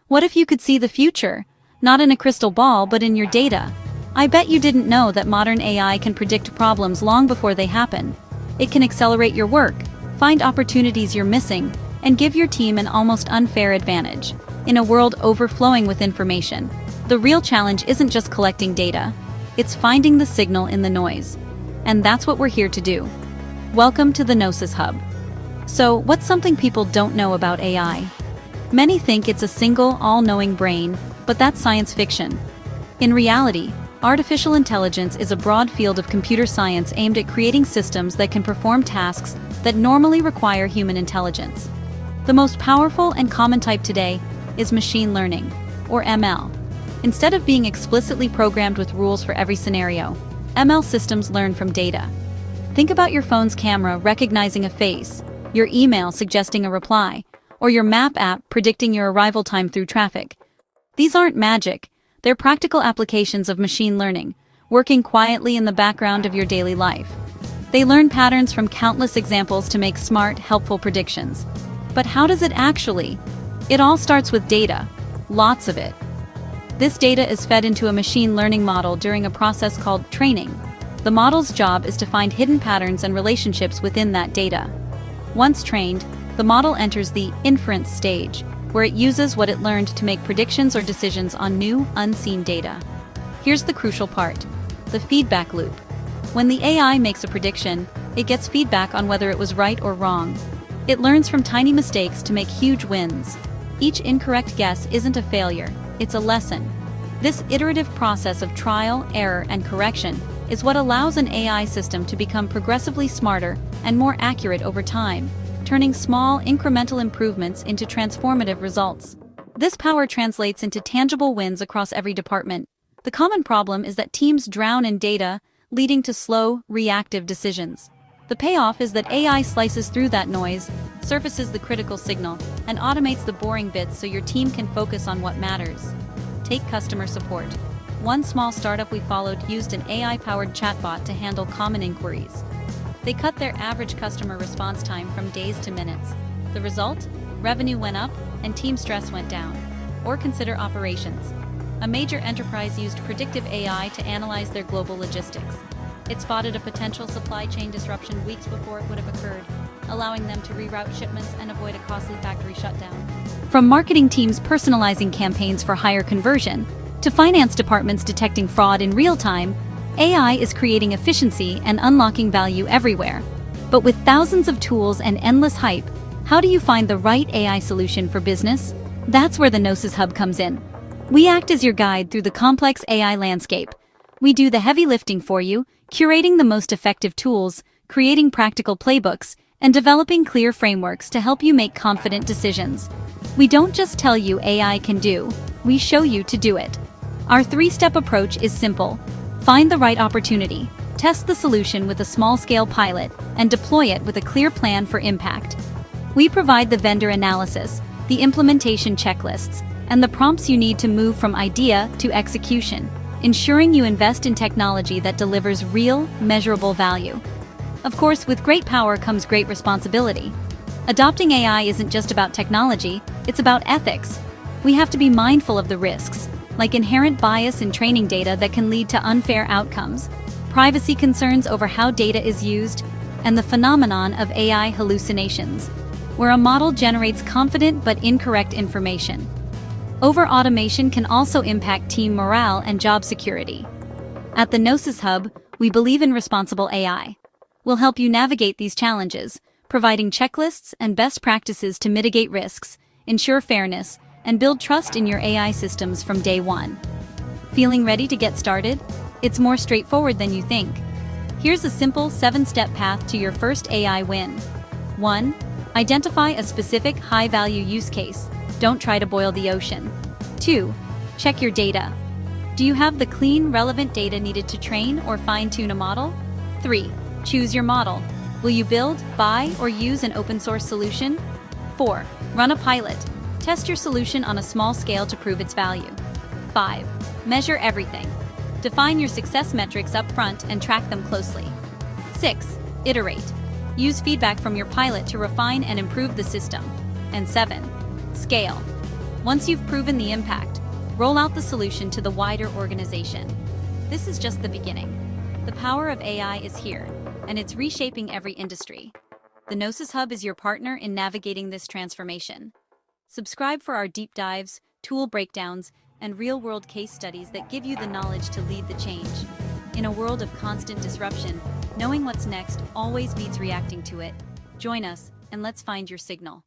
What if you could see the future? Not in a crystal ball, but in your data. I bet you didn't know that modern AI can predict problems long before they happen. It can accelerate your work, find opportunities you're missing, and give your team an almost unfair advantage. In a world overflowing with information, the real challenge isn't just collecting data, it's finding the signal in the noise. And that's what we're here to do. Welcome to the Gnosis Hub. So, what's something people don't know about AI? Many think it's a single, all-knowing brain, but that's science fiction. In reality, artificial intelligence is a broad field of computer science aimed at creating systems that can perform tasks that normally require human intelligence. The most powerful and common type today is machine learning, or ML. Instead of being explicitly programmed with rules for every scenario, ML systems learn from data. Think about your phone's camera recognizing a face, your email suggesting a reply, or your map app predicting your arrival time through traffic. These aren't magic, they're practical applications of machine learning, working quietly in the background of your daily life. They learn patterns from countless examples to make smart, helpful predictions. But how does it actually? It all starts with data, lots of it. This data is fed into a machine learning model during a process called training. The model's job is to find hidden patterns and relationships within that data. Once trained, the model enters the inference stage, where it uses what it learned to make predictions or decisions on new, unseen data. Here's the crucial part: the feedback loop. When the AI makes a prediction, it gets feedback on whether it was right or wrong. It learns from tiny mistakes to make huge wins. Each incorrect guess isn't a failure, it's a lesson. This iterative process of trial, error, and correction is what allows an AI system to become progressively smarter and more accurate over time, turning small, incremental improvements into transformative results. This power translates into tangible wins across every department. The common problem is that teams drown in data, leading to slow, reactive decisions. The payoff is that AI slices through that noise, surfaces the critical signal, and automates the boring bits so your team can focus on what matters. Take customer support. One small startup we followed used an AI-powered chatbot to handle common inquiries. They cut their average customer response time from days to minutes. The result? Revenue went up and team stress went down. Or consider operations. A major enterprise used predictive AI to analyze their global logistics. It spotted a potential supply chain disruption weeks before it would have occurred, allowing them to reroute shipments and avoid a costly factory shutdown. From marketing teams personalizing campaigns for higher conversion, to finance departments detecting fraud in real time, AI is creating efficiency and unlocking value everywhere. But with thousands of tools and endless hype, how do you find the right AI solution for business? That's where the Gnosis Hub comes in. We act as your guide through the complex AI landscape. We do the heavy lifting for you, curating the most effective tools, creating practical playbooks, and developing clear frameworks to help you make confident decisions. We don't just tell you AI can do, we show you to do it. Our three-step approach is simple. Find the right opportunity, test the solution with a small-scale pilot, and deploy it with a clear plan for impact. We provide the vendor analysis, the implementation checklists, and the prompts you need to move from idea to execution, ensuring you invest in technology that delivers real, measurable value. Of course, with great power comes great responsibility. Adopting AI isn't just about technology, it's about ethics. We have to be mindful of the risks, like inherent bias in training data that can lead to unfair outcomes, privacy concerns over how data is used, and the phenomenon of AI hallucinations, where a model generates confident but incorrect information. Over-automation can also impact team morale and job security. At the Gnosis Hub, we believe in responsible AI. We'll help you navigate these challenges, providing checklists and best practices to mitigate risks, ensure fairness, and build trust in your AI systems from day one. Feeling ready to get started? It's more straightforward than you think. Here's a simple 7-step path to your first AI win. 1. Identify a specific high-value use case. Don't try to boil the ocean. 2. Check your data. Do you have the clean, relevant data needed to train or fine-tune a model? 3. Choose your model. Will you build, buy, or use an open-source solution? 4. Run a pilot. Test your solution on a small scale to prove its value. 5. Measure everything. Define your success metrics up front and track them closely. 6. Iterate. Use feedback from your pilot to refine and improve the system. And 7. Scale. Once you've proven the impact, roll out the solution to the wider organization. This is just the beginning. The power of AI is here, and it's reshaping every industry. The Gnosis Hub is your partner in navigating this transformation. Subscribe for our deep dives, tool breakdowns, and real-world case studies that give you the knowledge to lead the change. In a world of constant disruption, knowing what's next always beats reacting to it. Join us, and let's find your signal.